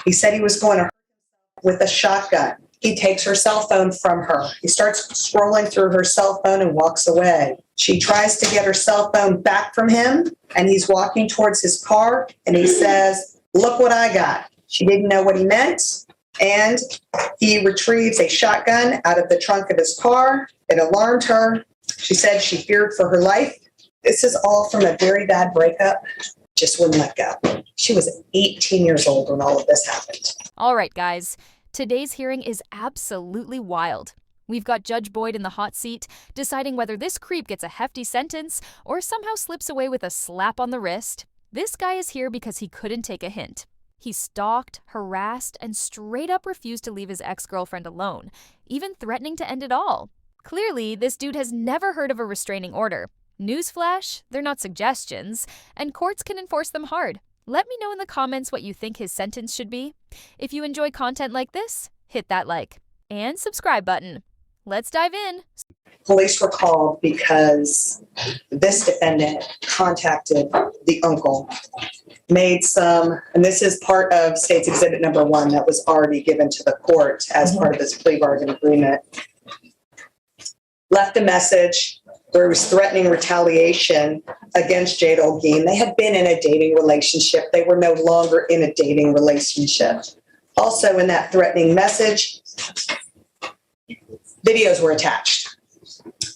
He said he was going to hurt her with a shotgun. He takes her cell phone from her. He starts scrolling through her cell phone and walks away. She tries to get her cell phone back from him, and he's walking towards his car, and he says, "Look what I got." She didn't know what he meant, and he retrieves a shotgun out of the trunk of his car. It alarmed her. She said she feared for her life. This is all from a very bad breakup. Just wouldn't let go. She was 18 years old when all of this happened. All right, guys. Today's hearing is absolutely wild. We've got Judge Boyd in the hot seat, deciding whether this creep gets a hefty sentence or somehow slips away with a slap on the wrist. This guy is here because he couldn't take a hint. He stalked, harassed, and straight up refused to leave his ex-girlfriend alone, even threatening to end it all. Clearly, this dude has never heard of a restraining order. Newsflash, they're not suggestions, and courts can enforce them hard. Let me know in the comments what you think his sentence should be. If you enjoy content like this, hit that like and subscribe button. Let's dive in. Police were called because this defendant contacted the uncle, made some, and this is part of State's Exhibit number 1 that was already given to the court as part of this plea bargain agreement, left a message where he was threatening retaliation against Jade Olguin. They had been in a dating relationship. They were no longer in a dating relationship. Also in that threatening message, videos were attached.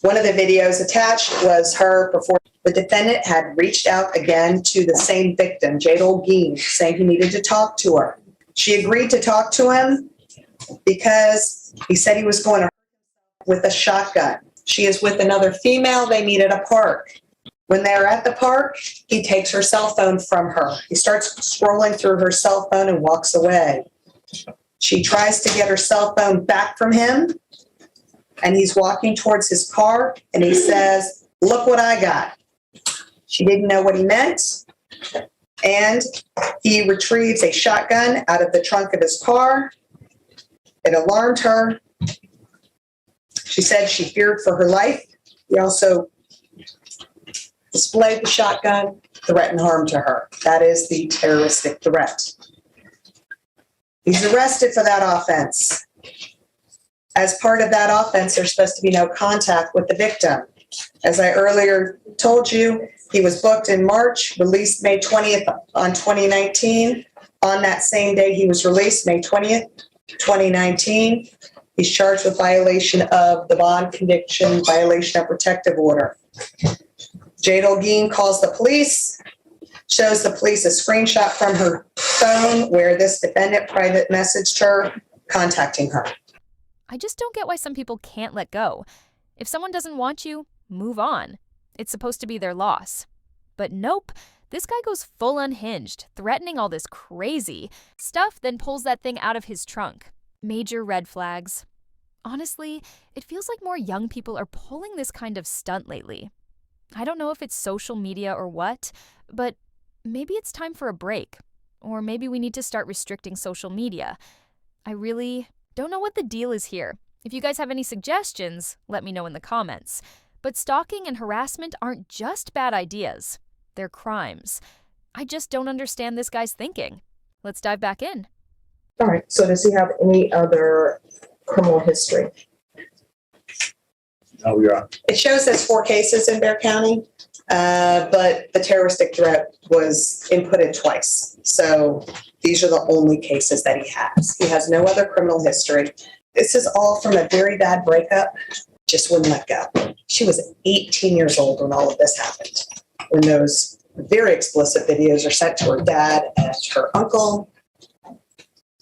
One of the videos attached was her before the defendant had reached out again to the same victim, Jade Olguin, saying he needed to talk to her. She agreed to talk to him because he said he was going to hurt her with a shotgun. She is with another female. They meet at a park. When they're at the park, he takes her cell phone from her. He starts scrolling through her cell phone and walks away. She tries to get her cell phone back from him, and he's walking towards his car, and he says, "Look what I got." She didn't know what he meant, and he retrieves a shotgun out of the trunk of his car. It alarmed her. She said she feared for her life. He also displayed the shotgun, threatened harm to her. That is the terroristic threat. He's arrested for that offense. As part of that offense, there's supposed to be no contact with the victim. As I earlier told you, he was booked in March, released May 20th on 2019. On that same day he was released, May 20th, 2019. He's charged with violation of the bond conviction, violation of protective order. Jade Olguin calls the police, shows the police a screenshot from her phone where this defendant private messaged her, contacting her. I just don't get why some people can't let go. If someone doesn't want you, move on. It's supposed to be their loss. But nope, this guy goes full unhinged, threatening all this crazy stuff, then pulls that thing out of his trunk. Major red flags. Honestly, it feels like more young people are pulling this kind of stunt lately. I don't know if it's social media or what, but maybe it's time for a break. Or maybe we need to start restricting social media. I really don't know what the deal is here. If you guys have any suggestions, let me know in the comments. But stalking and harassment aren't just bad ideas. They're crimes. I just don't understand this guy's thinking. Let's dive back in. All right. So does he have any other criminal history? No, Your Honor. It shows there's 4 cases in Bexar County, but the terroristic threat was inputted twice. So these are the only cases that he has. He has no other criminal history. This is all from a very bad breakup. Just wouldn't let go. She was 18 years old when all of this happened. When those very explicit videos are sent to her dad and her uncle,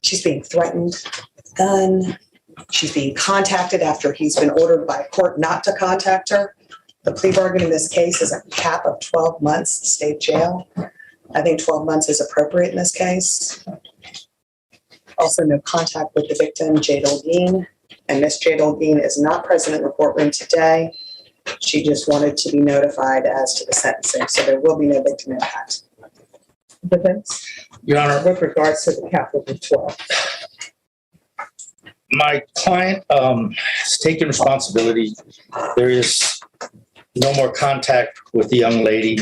she's being threatened with a gun. She's being contacted after he's been ordered by a court not to contact her. The plea bargain in this case is a cap of 12 months state jail. I think 12 months is appropriate in this case. Also, no contact with the victim, Jade Olguin. And Miss Jade Olguin is not present in the courtroom today. She just wanted to be notified as to the sentencing, so there will be no victim impact. Defense? Your Honor, With regards to the cap of the 12. my client has taken responsibility. There is no more contact with the young lady.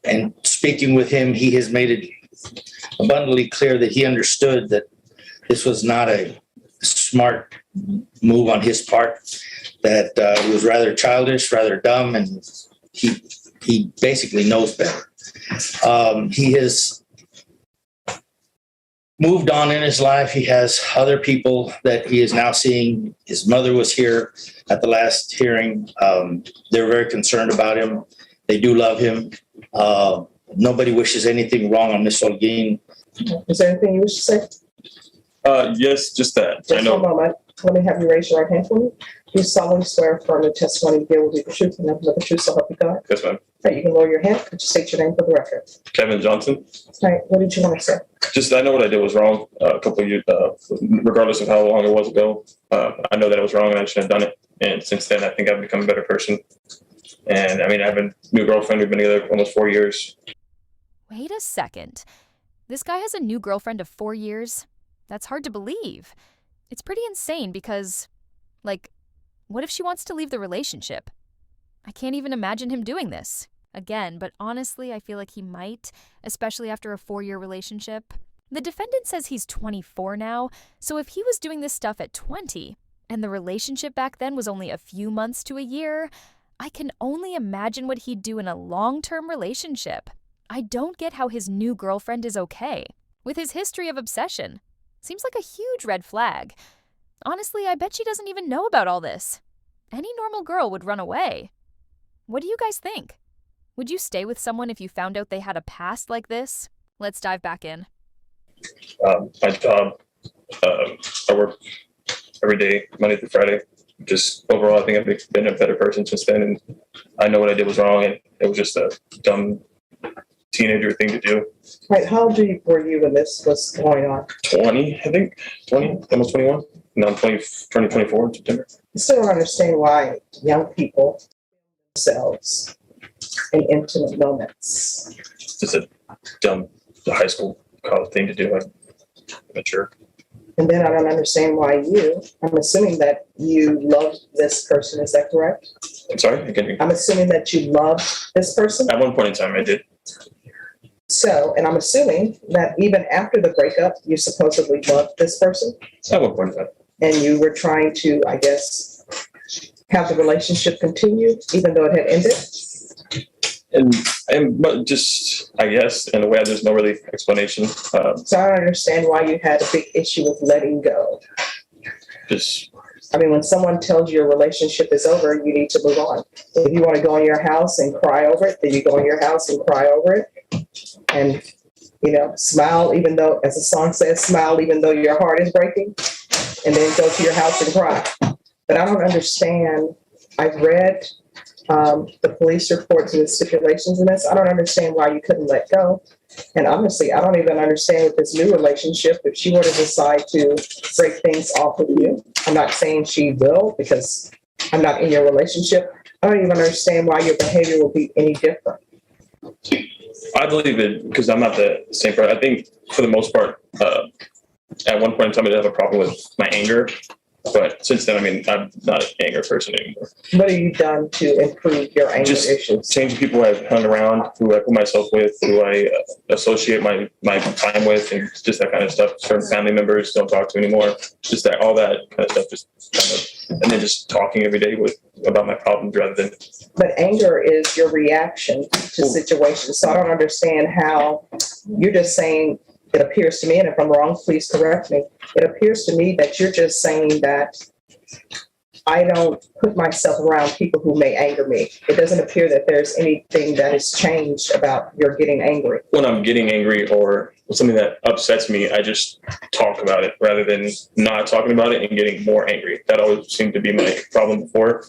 And speaking with him, he has made it abundantly clear that he understood that this was not a smart move on his part, that it was rather childish, rather dumb, and he basically knows better. He has moved on in his life. He has other people that he is now seeing. His mother was here at the last hearing. They're very concerned about him. They do love him. Nobody wishes anything wrong on Miss Holguin. Is there anything you wish to say? Yes, just that. I Just know. one moment. Let me have you raise your right hand for me. Do you solemnly swear affirm the testimony you give will be the truth and nothing but the truth, so help you God? Yes, ma'am. Right, you can lower your hand. Could you state your name for the record? Kevin Johnson. All right, what did you want to say? Just I know what I did was wrong. A couple of years, regardless of how long it was ago. I know that it was wrong and I shouldn't have done it. And since then, I think I've become a better person. And I mean, I have a new girlfriend. We've been together almost 4 years. Wait a second. This guy has a new girlfriend of 4 years? That's hard to believe. It's pretty insane because, like, what if she wants to leave the relationship? I can't even imagine him doing this. Again, but honestly, I feel like he might, especially after a 4-year relationship. The defendant says he's 24 now, so if he was doing this stuff at 20, and the relationship back then was only a few months to a year, I can only imagine what he'd do in a long-term relationship. I don't get how his new girlfriend is okay. With his history of obsession. Seems like a huge red flag. Honestly, I bet she doesn't even know about all this. Any normal girl would run away. What do you guys think? Would you stay with someone if you found out they had a past like this? Let's dive back in. My job, I work every day, Monday through Friday. Just overall, I think I've been a better person since then. And I know what I did was wrong, and it was just a dumb teenager thing to do. Right, how old were you when this was going on? 20, I think. 20, almost 21. No, I'm turning 24 in September. I still don't understand why young people themselves in intimate moments. Just a dumb high school college thing to do. I'm mature. And then I don't understand why I'm assuming that you love this person, is that correct? I'm sorry, again. I'm assuming that you love this person. At one point in time, I did. So, and I'm assuming that even after the breakup, you supposedly loved this person At one point in time. and you were trying to, I guess, have the relationship continue even though it had ended. But just, I guess, in a way, there's no really explanation. So I don't understand why you had a big issue with letting go. Just, I mean, when someone tells you your relationship is over, you need to move on. If you want to go in your house and cry over it, then you go in your house and cry over it. And, smile even though, as the song says, smile even though your heart is breaking. And then go to your house and cry. But I don't understand. I've read the police reports and the stipulations in this. I don't understand why you couldn't let go. And honestly, I don't even understand with this new relationship, if she were to decide to break things off with you. I'm not saying she will because I'm not in your relationship. I don't even understand why your behavior will be any different. I believe it because I'm not the same person. I think for the most part, at one point in time, I did have a problem with my anger. But since then, I mean, I'm not an anger person anymore. What have you done to improve your anger Just issues? changing people I've hung around, who I put myself with, who I associate my time with, and just that kind of stuff. Certain family members don't talk to anymore. Just that, all that kind of stuff. Just kind of, and then just talking every day about my problems rather than. But anger is your reaction to situations. So I don't understand how you're just saying, it appears to me, and if I'm wrong, please correct me. It appears to me that you're just saying that I don't put myself around people who may anger me. It doesn't appear that there's anything that has changed about your getting angry. When I'm getting angry or something that upsets me, I just talk about it rather than not talking about it and getting more angry. That always seemed to be my problem before.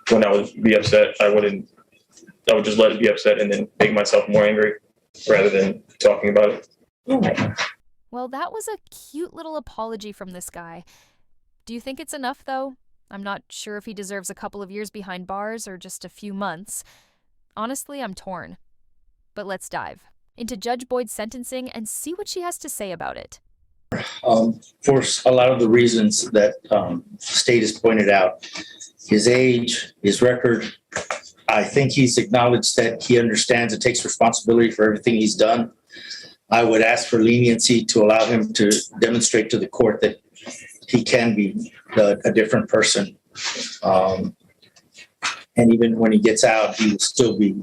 When I would be upset, I would just let it be upset and then make myself more angry rather than talking about it. Oh my God. Well, that was a cute little apology from this guy. Do you think it's enough, though? I'm not sure if he deserves a couple of years behind bars or just a few months. Honestly, I'm torn. But let's dive into Judge Boyd's sentencing and see what she has to say about it. For a lot of the reasons that state has pointed out, his age, his record, I think he's acknowledged that he understands and takes responsibility for everything he's done. I would ask for leniency to allow him to demonstrate to the court that he can be a different person. And even when he gets out, he will still be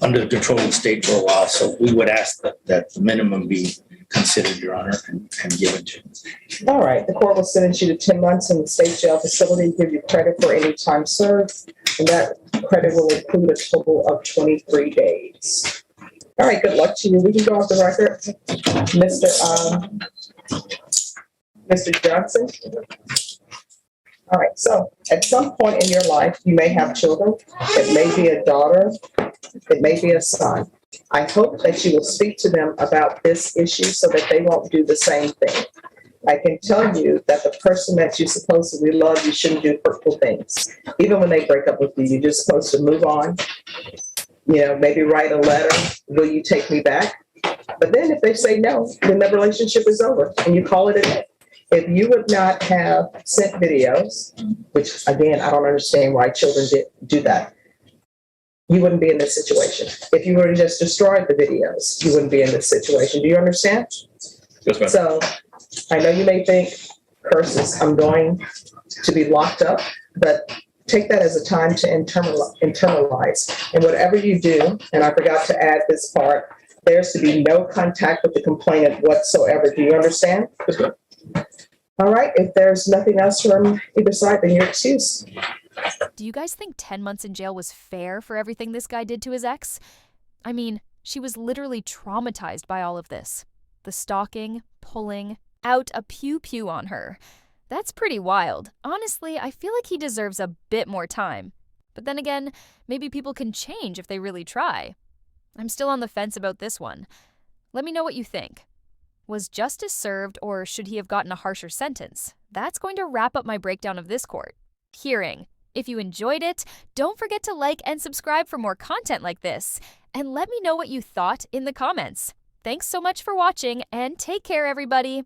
under the control of the state for a while. So we would ask that the minimum be considered, Your Honor, and given to him. All right, the court will sentence you to 10 months in the state jail facility, give you credit for any time served, and that credit will include a total of 23 days. All right, good luck to you. We can go off the record. Mr. Johnson? All right, so at some point in your life, you may have children. It may be a daughter. It may be a son. I hope that you will speak to them about this issue so that they won't do the same thing. I can tell you that the person that you supposedly love, you shouldn't do hurtful things. Even when they break up with you, you're just supposed to move on. You know, maybe write a letter. Will you take me back? But then if they say no, then the relationship is over and you call it a day. If you would not have sent videos, which again, I don't understand why children do that, you wouldn't be in this situation. If you were to just destroy the videos, you wouldn't be in this situation. Do you understand? Yes, ma'am. So I know you may think, curses, I'm going to be locked up, but take that as a time to internalize. And whatever you do, and I forgot to add this part, there's to be no contact with the complainant whatsoever. Do you understand? Yes, ma'am. All right, if there's nothing else from either side, then you're excused. Do you guys think 10 months in jail was fair for everything this guy did to his ex? I mean, she was literally traumatized by all of this. The stalking, pulling, out a pew-pew on her. That's pretty wild. Honestly, I feel like he deserves a bit more time. But then again, maybe people can change if they really try. I'm still on the fence about this one. Let me know what you think. Was justice served, or should he have gotten a harsher sentence? That's going to wrap up my breakdown of this court hearing. If you enjoyed it, don't forget to like and subscribe for more content like this. And let me know what you thought in the comments. Thanks so much for watching, and take care, everybody.